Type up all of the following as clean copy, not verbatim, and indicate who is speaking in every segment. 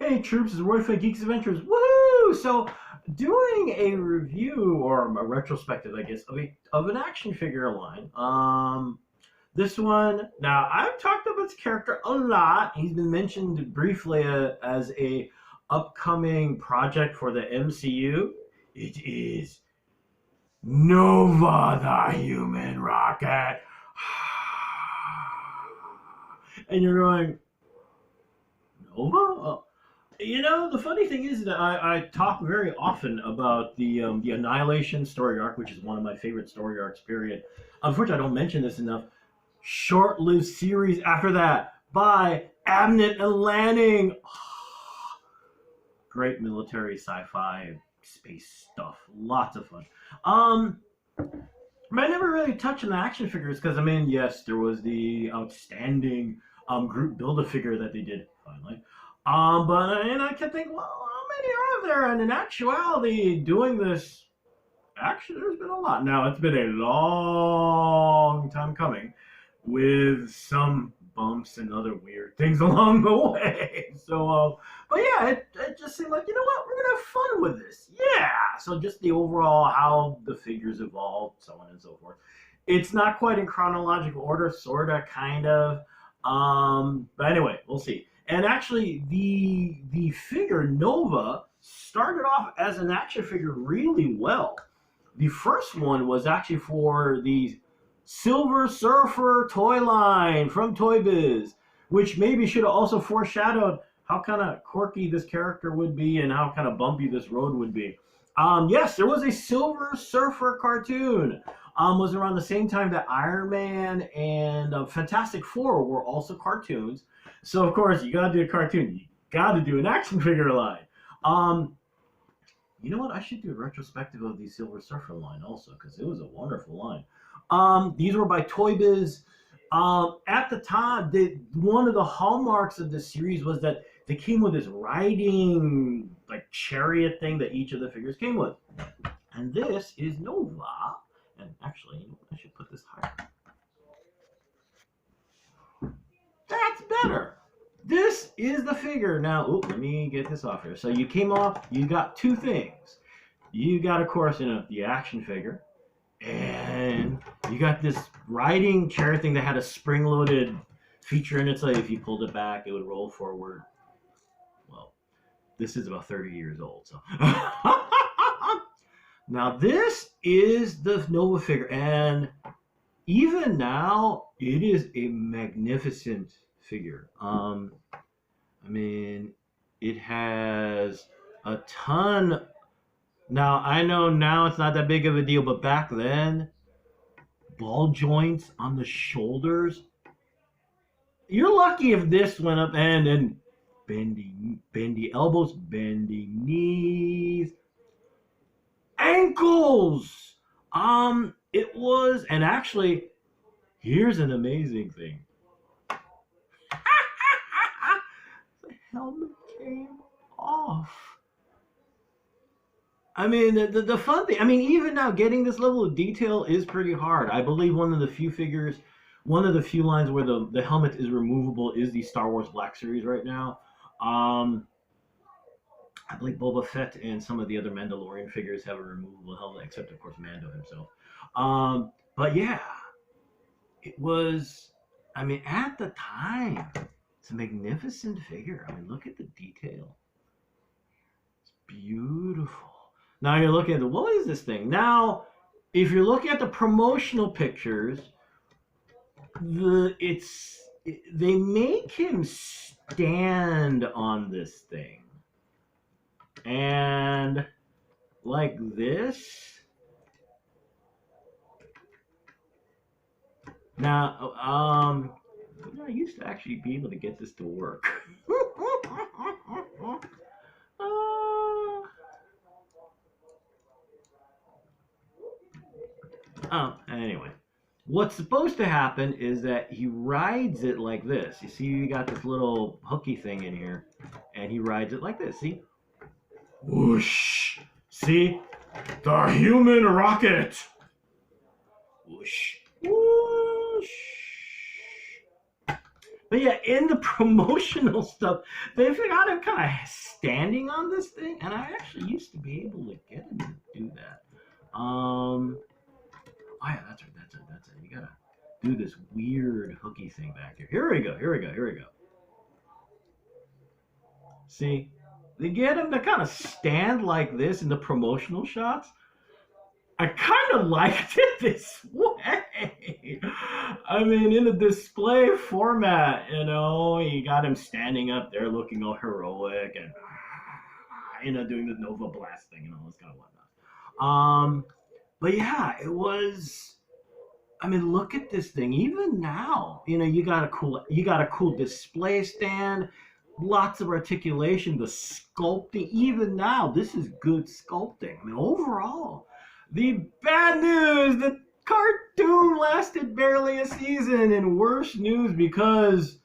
Speaker 1: Hey troops, it's Roy from Geeks Adventures. Woohoo! So, doing a review or a retrospective, I guess, of an action figure line. This one. Now, I've talked about this character a lot. He's been mentioned briefly as a upcoming project for the MCU. It is Nova, the Human Rocket. And you're going, Nova? The funny thing is that I talk very often about the Annihilation story arc, which is one of my favorite story arcs, period. Unfortunately, I don't mention this enough. Short-lived series after that by Abnett and Lanning. Great military sci-fi space stuff. Lots of fun. But I never really touched on the action figures because, yes, there was the outstanding group Build-A-Figure that they did, finally. And I kept thinking, well, how many are there? And in actuality, doing this, actually, there's been a lot. Now, it's been a long time coming with some bumps and other weird things along the way. So, but yeah, it just seemed like, you know what, we're going to have fun with this. Yeah. So just the overall, how the figures evolved, so on and so forth. It's not quite in chronological order, sort of, kind of. But anyway, we'll see. And actually, the figure Nova started off as an action figure really well. The first one was actually for the Silver Surfer toy line from Toy Biz, which maybe should have also foreshadowed how kind of quirky this character would be and how kind of bumpy this road would be. Yes, there was a Silver Surfer cartoon. Was around the same time that Iron Man and Fantastic Four were also cartoons. So, of course, you got to do a cartoon. You got to do an action figure line. You know what? I should do a retrospective of the Silver Surfer line also, because it was a wonderful line. These were by Toy Biz. At the time, one of the hallmarks of this series was that they came with this riding, like, chariot thing that each of the figures came with. And this is Nova. And actually, I should put this higher. That's better. This is the figure. Now, let me get this off here. So you came off, you got two things. You got, of course, the action figure. And you got this riding chair thing that had a spring-loaded feature in it. So if you pulled it back, it would roll forward. Well, this is about 30 years old. So now this is the Nova figure. And even now, it is a magnificent figure. It has a ton. Now, I know now it's not that big of a deal, but back then, ball joints on the shoulders. You're lucky if this went up and bendy elbows, bendy knees, ankles. It was, and actually, here's an amazing thing. The helmet came off. The fun thing, even now, getting this level of detail is pretty hard. I believe one of the few lines where the helmet is removable is the Star Wars Black Series right now. I believe Boba Fett and some of the other Mandalorian figures have a removable helmet, except, of course, Mando himself. But yeah, it was, at the time, it's a magnificent figure. Look at the detail. It's beautiful. Now you're looking at what is this thing? Now, if you're looking at the promotional pictures, they make him stand on this thing. And like this. Now, I used to actually be able to get this to work. Anyway, what's supposed to happen is that he rides it like this. You see, you got this little hooky thing in here, and he rides it like this. See? Whoosh! See? The human rocket! Whoosh! Whoosh! But yeah, in the promotional stuff, they've got him kind of standing on this thing, and I actually used to be able to get him to do that. Oh yeah, that's right, that's it. You gotta do this weird hooky thing back here. Here we go, here we go, here we go. See, they get him to kind of stand like this in the promotional shots. I kind of liked it this way. I mean, in a display format, you got him standing up there looking all heroic and, doing the Nova Blast thing and all this kind of whatnot. But yeah, it was. I mean, look at this thing. Even now, you got a cool display stand, lots of articulation, the sculpting. Even now, this is good sculpting. I mean, overall, the bad news: the cartoon lasted barely a season, and worse news because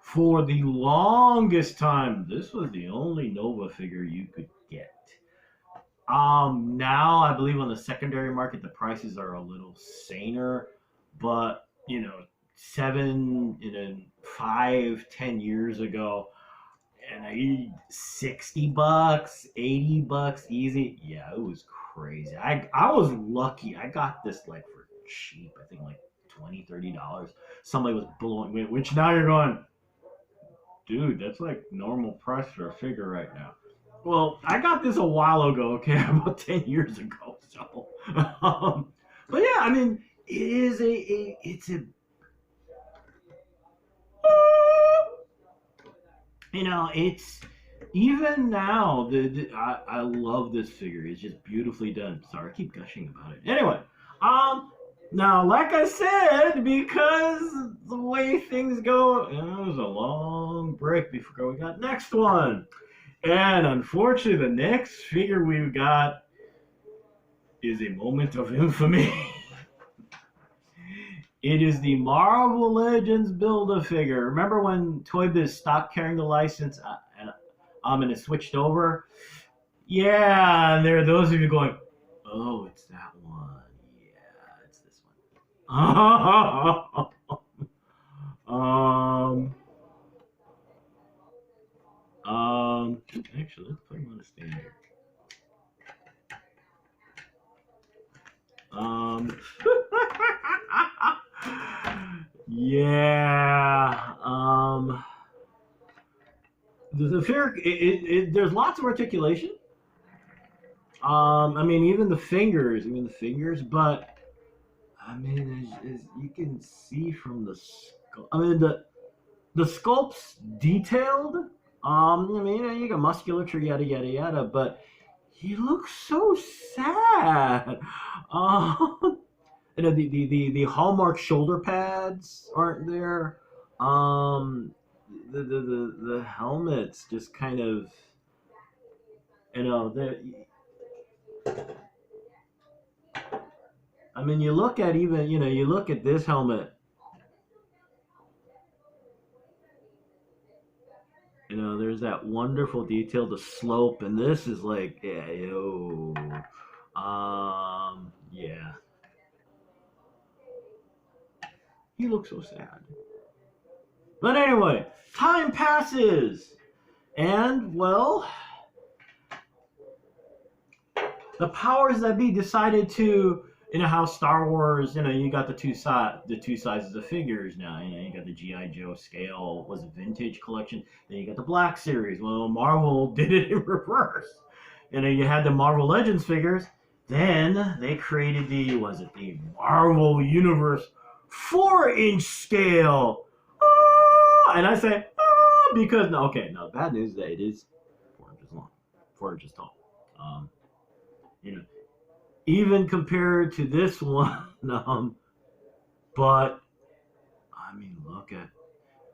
Speaker 1: for the longest time, this was the only Nova figure you could get. Now I believe on the secondary market the prices are a little saner, but 5, 10 years ago, and I $60, $80 easy. Yeah, it was crazy. I was lucky. I got this like for cheap. I think like $20, $30. Somebody was blowing me, which now you're going, dude, that's like normal price for a figure right now. Well, I got this a while ago, okay, about 10 years ago. So, but yeah, I mean, it's even now. I love this figure. It's just beautifully done. Sorry, I keep gushing about it. Anyway, now, like I said, because the way things go, it was a long break before we got next one. And unfortunately, the next figure we've got is a moment of infamy. It is the Marvel Legends Build-A-Figure. Remember when Toy Biz stopped carrying the license and it switched over? Yeah, and there are those of you going, oh, it's that one. Yeah, it's this one. Actually, let's put him on a stand here. Yeah. The figure, there's lots of articulation. I mean, even the fingers, but I mean, as you can see from the sculpt, I mean, the sculpt's detailed. I mean, you got musculature, yada yada yada, but he looks so sad. The Hallmark shoulder pads aren't there. The helmets just kind of, I mean, you look at this helmet. There's that wonderful detail, the slope, and this is like, yeah, yeah. He looks so sad. But anyway, time passes, and well, the powers that be decided to, how Star Wars, you got the two sizes of figures now. You got the G.I. Joe scale, was a vintage collection. Then you got the Black Series. Well, Marvel did it in reverse. You had the Marvel Legends figures. Then they created the Marvel Universe 4-inch scale. And I say, because, no, bad news is that it is 4 inches long, 4 inches tall. Even compared to this one, but I mean, look at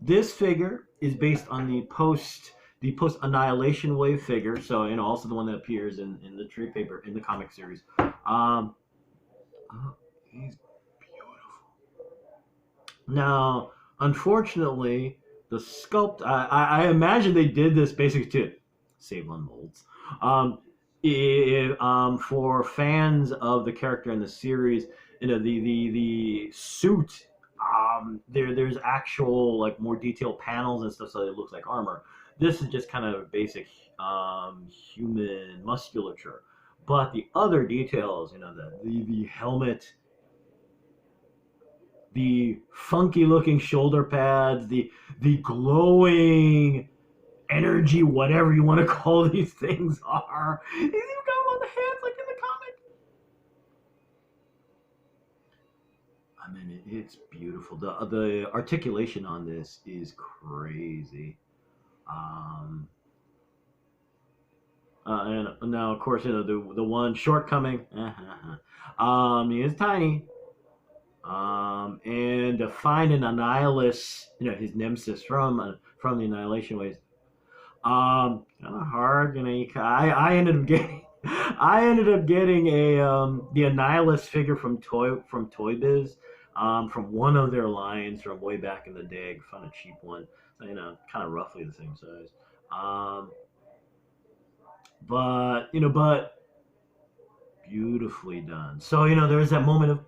Speaker 1: this figure is based on the post annihilation wave figure. So also the one that appears in the trade paper in the comic series. He's beautiful. Now, unfortunately, the sculpt. I imagine they did this basically to save on molds. For fans of the character in the series, the suit there's actual like more detailed panels and stuff, so it looks like armor. This is just kind of basic human musculature. But the other details, the helmet, the funky looking shoulder pads, the glowing energy, whatever you want to call these things are. He's even got them on the hands like in the comic. I mean, it's beautiful. The articulation on this is crazy. Um, and now, of course, the one shortcoming. He is tiny. And to find an annihilus, his nemesis from the annihilation ways, kind of hard. I ended up getting, I ended up getting a the annihilus figure from Toy Biz, from one of their lines from way back in the day. I found a cheap one, so, kind of roughly the same size. Um, but beautifully done. So there's that moment of,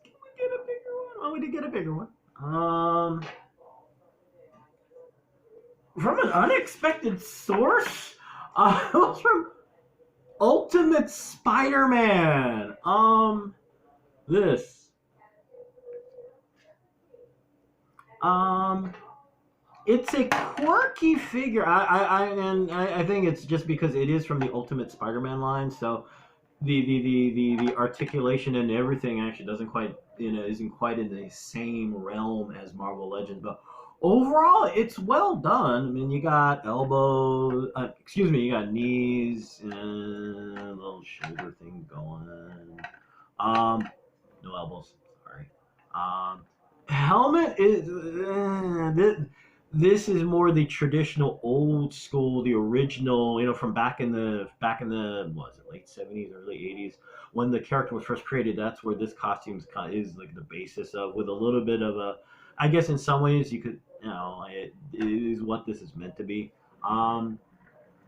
Speaker 1: can we get a bigger one? Oh, we did get a bigger one. From an unexpected source. It was from Ultimate Spider-Man. This. It's a quirky figure. I think it's just because it is from the Ultimate Spider-Man line, so the articulation and everything actually doesn't quite isn't quite in the same realm as Marvel Legends, but overall it's well done. I mean, you got elbows, you got knees and a little shoulder thing going. No elbows, sorry. Helmet is this is more the traditional, old school, the original, from back in the what was it, late '70s, early '80s, when the character was first created. That's where this costume is like the basis of, with a little bit of a, I guess in some ways you could, it is what this is meant to be.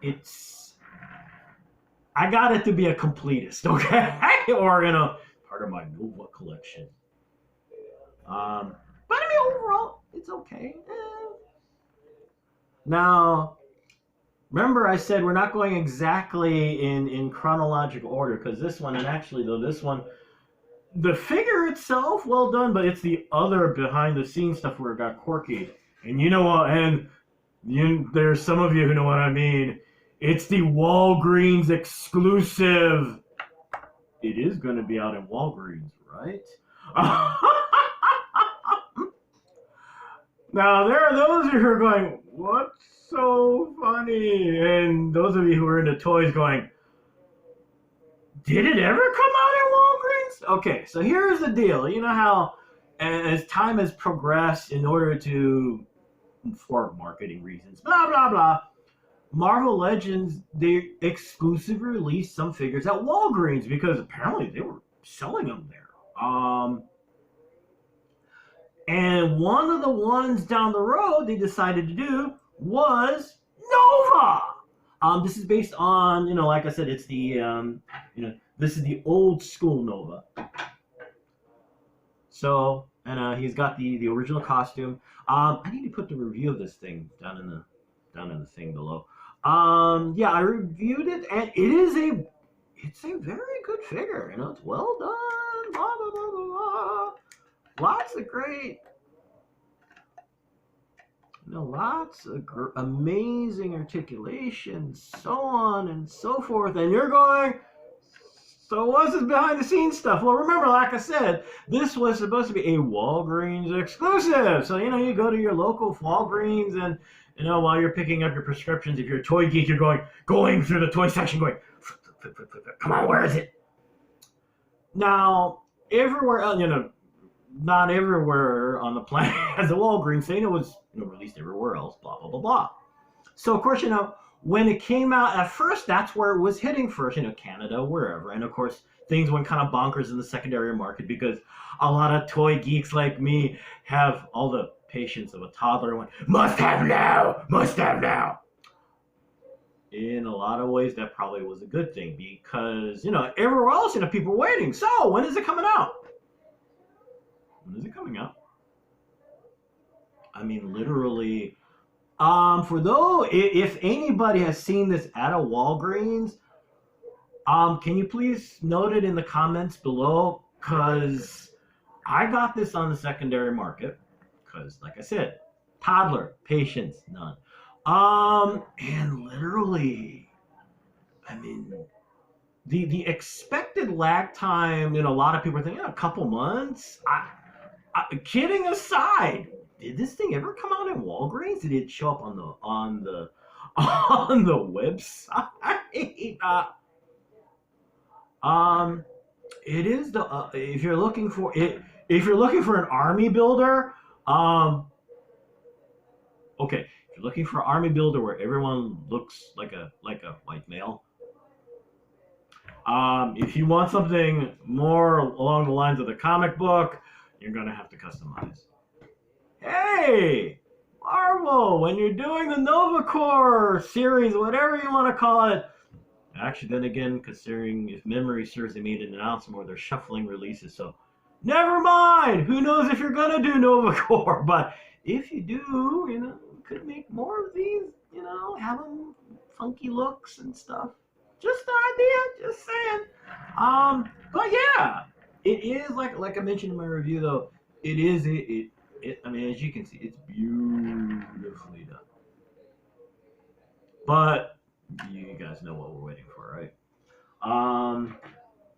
Speaker 1: It's I got it to be a completist, okay, or part of my Nova collection. But I mean, overall, it's okay. Now, remember I said we're not going exactly in chronological order, because this one, and actually though this one, the figure itself, well done, but it's the other behind the scenes stuff where it got quirky. And you know what? And there's some of you who know what I mean. It's the Walgreens exclusive. It is going to be out in Walgreens, right? Now, there are those of you who are going, what's so funny? And those of you who are into toys going, did it ever come out in Walgreens? Okay, so here's the deal. You know how as time has progressed, in order to, for marketing reasons, blah, blah, blah, Marvel Legends, they exclusively released some figures at Walgreens because apparently they were selling them there. And one of the ones down the road they decided to do was Nova. This is based on, like I said, it's the, this is the old school Nova. So, and he's got the original costume. I need to put the review of this thing down in the thing below. Yeah, I reviewed it, and it's a very good figure. It's well done. Blah blah blah blah blah. Lots of great, lots of amazing articulation, so on and so forth. And you're going, so what's this behind the scenes stuff? Well, remember, like I said, this was supposed to be a Walgreens exclusive. So, you go to your local Walgreens and, while you're picking up your prescriptions, if you're a toy geek, you're going through the toy section going, come on, where is it? Now, everywhere else, not everywhere on the planet has a Walgreens, saying it was released everywhere else, blah, blah, blah, blah. So, of course, when it came out at first, that's where it was hitting first, Canada, wherever. And, of course, things went kind of bonkers in the secondary market because a lot of toy geeks like me have all the patience of a toddler and went, must have now, must have now. In a lot of ways, that probably was a good thing because, everywhere else, people were waiting. So, when is it coming out? When is it coming out? I mean, literally. For though, if anybody has seen this at a Walgreens, can you please note it in the comments below? Cause I got this on the secondary market. Cause, like I said, toddler patience none. And literally, I mean, the expected lag time. A lot of people are thinking a couple months. Kidding aside, did this thing ever come out in Walgreens? Did it show up on the on the website? Um, it is the if you're looking for it, if you're looking for an army builder, okay, if you're looking for an army builder where everyone looks like a white male, if you want something more along the lines of the comic book, you're gonna have to customize. Hey, Marvel, when you're doing the Nova Corps series, whatever you want to call it. Actually, then again, considering if memory serves, they made an announcement where they're shuffling releases. So, never mind. Who knows if you're gonna do Nova Corps? But if you do, you could make more of these. Have them funky looks and stuff. Just an idea. Just saying. But yeah, it is like I mentioned in my review, though. It is it. I mean, as you can see, it's beautifully done. But you guys know what we're waiting for, right?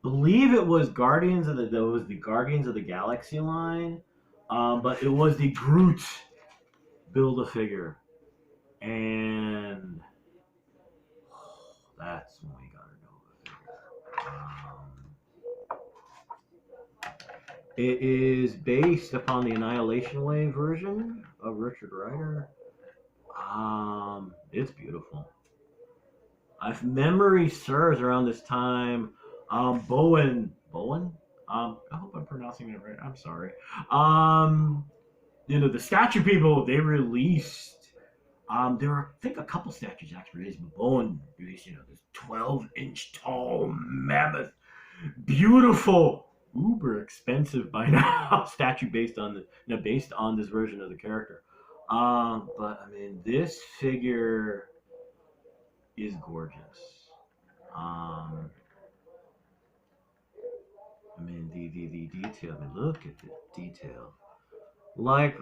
Speaker 1: Believe it was Guardians of the Galaxy line, but it was the Groot Build-A-Figure, and that's when we got a Nova figure. It is based upon the Annihilation Wave version of Richard Rider. It's beautiful. If memory serves, around this time, Bowen, I hope I'm pronouncing it right. I'm sorry. The statue people, they released, there were, I think, a couple statues actually released, but Bowen released, this 12-inch tall mammoth, beautiful, uber expensive by now statue based on this version of the character. But I mean, this figure is gorgeous. I mean, the detail. I mean, look at the detail. Like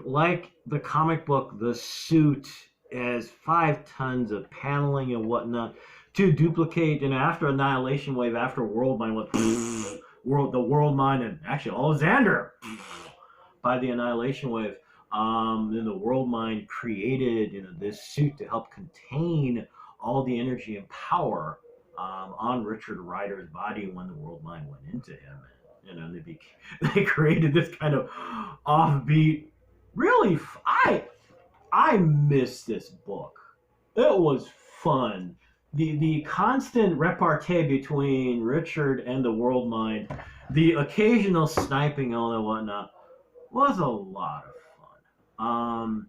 Speaker 1: the comic book, the suit has 5 tons of paneling and whatnot to duplicate. After Annihilation Wave, after World Mind, the World Mind, and actually Alexander by the Annihilation Wave. Then the World Mind created, this suit to help contain all the energy and power on Richard Rider's body when the World Mind went into him. They created this kind of offbeat. Really, I miss this book. It was fun. The constant repartee between Richard and the World Mind, the occasional sniping and whatnot, was a lot of fun.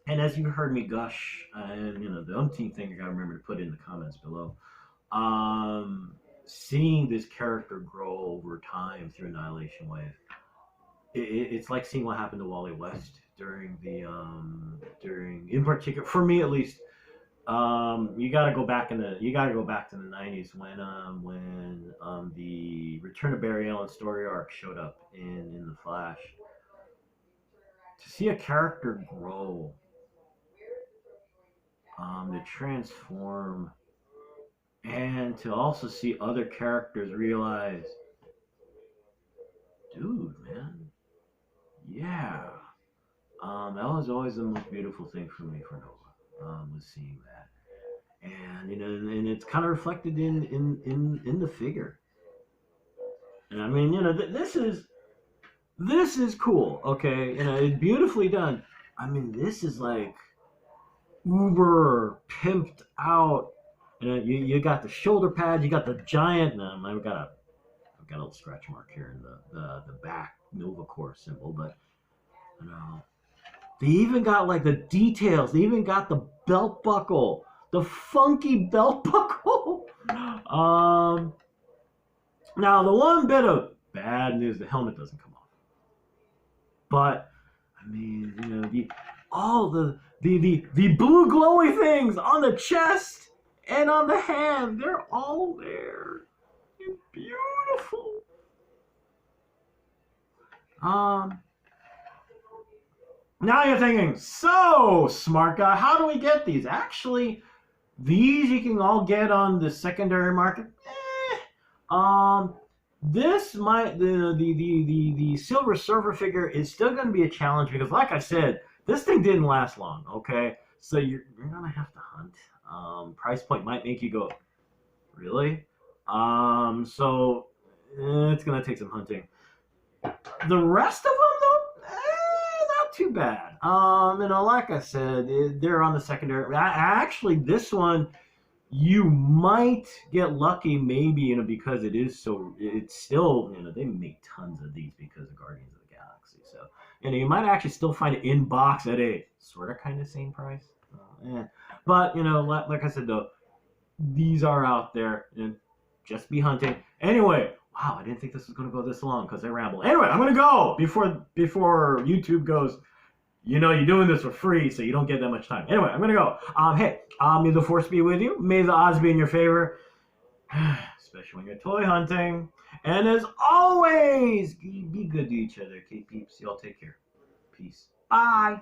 Speaker 1: And as you heard me gush, and the umpteenth thing I gotta remember to put in the comments below, seeing this character grow over time through Annihilation Wave, it's like seeing what happened to Wally West during in particular, for me at least. You gotta go back to the 90s when the Return of Barry Allen story arc showed up in the Flash. To see a character grow, to transform, and to also see other characters realize, dude, man, yeah, that was always the most beautiful thing for me for Nova, was seeing that, and and it's kind of reflected in the figure. And I mean, this is cool, okay? It's beautifully done. I mean, this is like uber pimped out. You got the shoulder pads, you got the giant. I've got a little scratch mark here in the back Nova Corps symbol, but they even got like the details. They even got the belt buckle, the funky belt buckle. Now the one bit of bad news: the helmet doesn't come off. But I mean, you know, all the blue glowy things on the chest and on the hand, they're all there. It's beautiful. Um, Now you're thinking, so smart guy, how do we get these? Actually, these you can all get on the secondary market. Um, this might the Silver Surfer figure is still going to be a challenge because, like I said, this thing didn't last long. Okay, so you're gonna have to hunt. Price point might make you go, really? So it's gonna take some hunting. The rest of them, though, not too bad. You know, like I said, they're on the secondary. Actually, this one you might get lucky, maybe, you know, because it is so. It's still, you know, they make tons of these because of Guardians of the Galaxy. So, you know, you might actually still find it in box at a sort of kind of same price. But you know, like I said though, these are out there and just be hunting. Anyway, wow, I didn't think this was going to go this long because I ramble. Anyway, I'm going to go before YouTube goes, you know, you're doing this for free, so you don't get that much time. Anyway, I'm going to go. Hey, may the force be with you. May the odds be in your favor, especially when you're toy hunting. And as always, be good to each other, okay, peeps? Y'all take care. Peace. Bye.